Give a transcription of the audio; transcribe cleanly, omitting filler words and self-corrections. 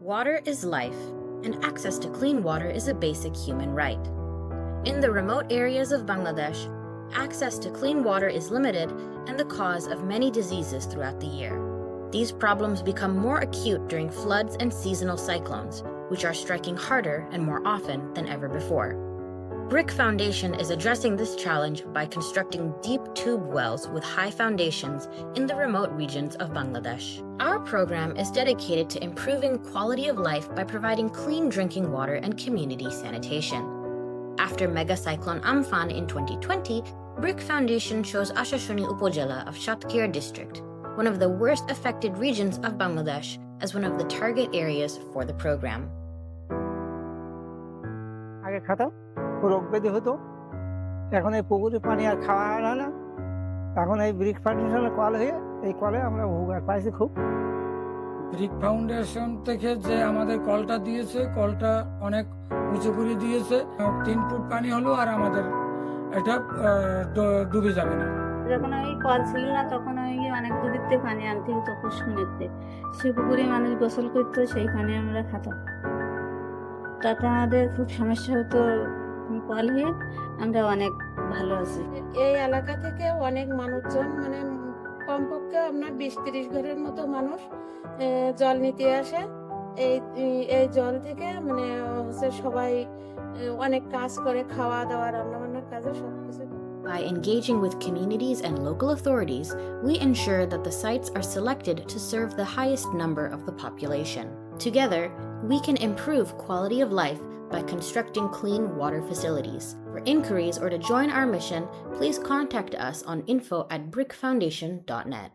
Water is life, and access to clean water is a basic human right. In the remote areas of Bangladesh, access to clean water is limited and the cause of many diseases throughout the year. These problems become more acute during floods and seasonal cyclones, which are striking harder and more often than ever before. BRIC Foundation is addressing this challenge by constructing deep tube wells with high foundations in the remote regions of Bangladesh. Our program is dedicated to improving quality of life by providing clean drinking water and community sanitation. After Mega Cyclone Amphan in 2020, BRIC Foundation chose Assasuni Upazila of Sathkhira District, one of the worst affected regions of Bangladesh, as one of the target areas for the program. রোগ ব্যাধি হতো এখন এই পুকুরে পানি আর খাওয়া হয় না এখন এই ব্রিক ফাউন্ডেশনের কল হয়ে এই কলে আমরা উপকার পাইছি খুব ব্রিক ফাউন্ডেশন থেকে যে আমাদের কলটা দিয়েছে কলটা অনেক উঁচু করে দিয়েছে 3 ফুট পানি হলো আর আমাদের এটা ডুবে যাবে না যখন ওই কল ছিল না তখন ওই অনেক দূরত্বে পানি আনতে হতো কুসুমেতে সে পুকুরে মানুষ গোসল করতো সেইখানে আমরা খেতাম তাতে আমাদের খুব সমস্যা হতো কল হয়ে আমরা অনেক ভালো আছি এই এলাকা থেকে অনেক মানুষজন মানে কমপক্ষে আপনার 20-30 ঘরের মতো মানুষ জল নিতে আসে এই জল থেকে মানে সবাই অনেক কাজ করে খাওয়া দাওয়া রান্না বান্নার কাজে সবকিছু By engaging with communities and local authorities, we ensure that the sites are selected to serve the highest number of the population. Together, we can improve quality of life by constructing clean water facilities. For inquiries or to join our mission, please contact us on info@bricfoundation.net.